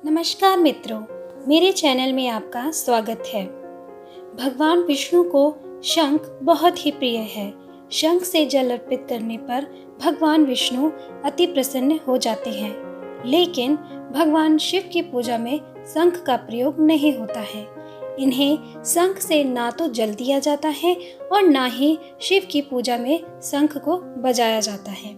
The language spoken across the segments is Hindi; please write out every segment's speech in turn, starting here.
नमस्कार मित्रों, मेरे चैनल में आपका स्वागत है। भगवान विष्णु को शंख बहुत ही प्रिय है। शंख से जल अर्पित करने पर भगवान विष्णु अति प्रसन्न हो जाते हैं। लेकिन भगवान शिव की पूजा में शंख का प्रयोग नहीं होता है। इन्हें शंख से ना तो जल दिया जाता है और ना ही शिव की पूजा में शंख को बजाया जाता है।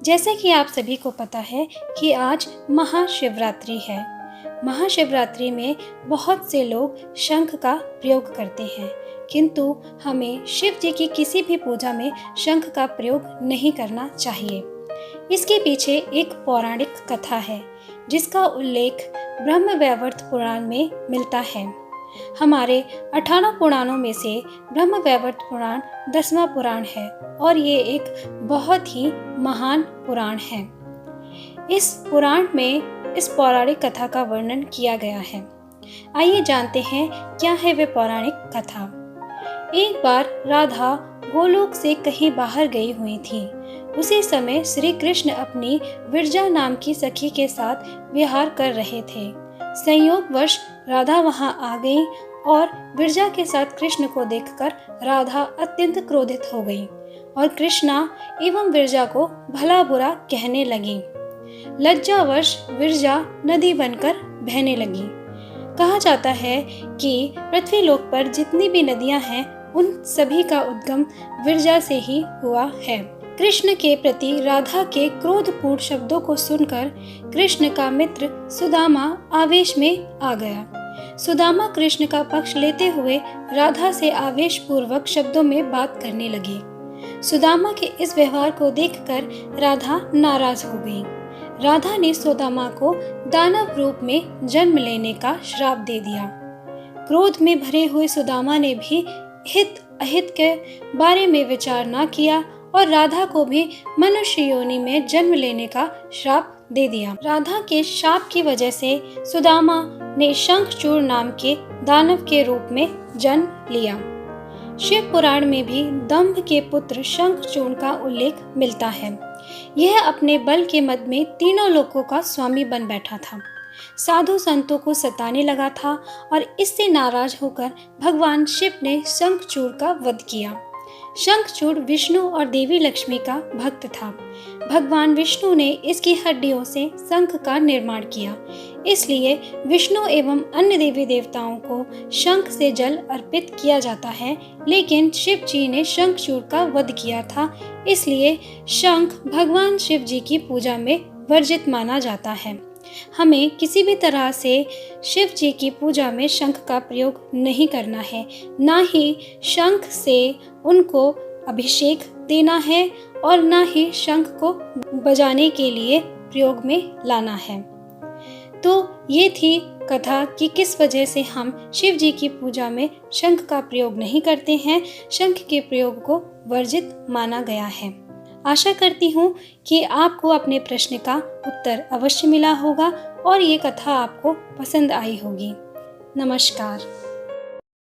जैसे कि आप सभी को पता है कि आज महाशिवरात्रि है। महाशिवरात्रि में बहुत से लोग शंख का प्रयोग करते हैं, किंतु हमें शिव जी की किसी भी पूजा में शंख का प्रयोग नहीं करना चाहिए। इसके पीछे एक पौराणिक कथा है जिसका उल्लेख ब्रह्मवैवर्त पुराण में मिलता है। हमारे 18 पुराणों में से ब्रह्मवैवर्त पुराण 10वां पुराण है और ये एक बहुत ही महान पुराण है। इस पुराण में इस पौराणिक कथा का वर्णन किया गया है। आइए जानते हैं क्या है वे पौराणिक कथा। एक बार राधा गोलोक से कहीं बाहर गई हुई थी। उसी समय श्री कृष्ण अपनी विरजा नाम की सखी के साथ विहार कर रहे थे। संयोगवश राधा वहां आ गई और विरजा के साथ कृष्ण को देखकर राधा अत्यंत क्रोधित हो गई और कृष्णा एवं विरजा को भला बुरा कहने लगी। लज्जावश विरजा नदी बनकर बहने लगी। कहा जाता है कि पृथ्वीलोक पर जितनी भी नदियां हैं उन सभी का उद्गम विरजा से ही हुआ है। कृष्ण के प्रति राधा के क्रोधपूर्ण शब्दों को सुनकर कृष्ण का मित्र सुदामा आवेश में आ गया। सुदामा कृष्ण का पक्ष लेते हुए राधा से आवेश पूर्वक शब्दों में बात करने लगे। सुदामा के इस व्यवहार को देखकर राधा नाराज हो गई। राधा ने सुदामा को दानव रूप में जन्म लेने का श्राप दे दिया। क्रोध में भरे हुए सुदामा ने भी हित अहित के बारे में विचार न किया और राधा को भी मनुष्य योनि में जन्म लेने का श्राप दे दिया। राधा के शाप की वजह से सुदामा ने शंखचूड़ नाम के दानव के रूप में जन्म लिया। शिव पुराण में भी दंभ के पुत्र शंखचूड़ का उल्लेख मिलता है। यह अपने बल के मद में तीनों लोकों का स्वामी बन बैठा था। साधु संतों को सताने लगा था और इससे नाराज होकर भगवान शिव ने शंखचूड़ का वध किया। शंखचूड़ विष्णु और देवी लक्ष्मी का भक्त था। भगवान विष्णु ने इसकी हड्डियों से शंख का निर्माण किया। इसलिए विष्णु एवं अन्य देवी देवताओं को शंख से जल अर्पित किया जाता है, लेकिन शिव जी ने शंखचूड़ का वध किया था। इसलिए शंख भगवान शिव जी की पूजा में वर्जित माना जाता है। हमें किसी भी तरह से शिव जी की पूजा में शंख का प्रयोग नहीं करना है, ना ही शंख से उनको अभिषेक देना है और ना ही शंख को बजाने के लिए प्रयोग में लाना है। तो ये थी कथा कि किस वजह से हम शिव जी की पूजा में शंख का प्रयोग नहीं करते हैं। शंख के प्रयोग को वर्जित माना गया है। आशा करती हूँ कि आपको अपने प्रश्न का उत्तर अवश्य मिला होगा और ये कथा आपको पसंद आई होगी। नमस्कार।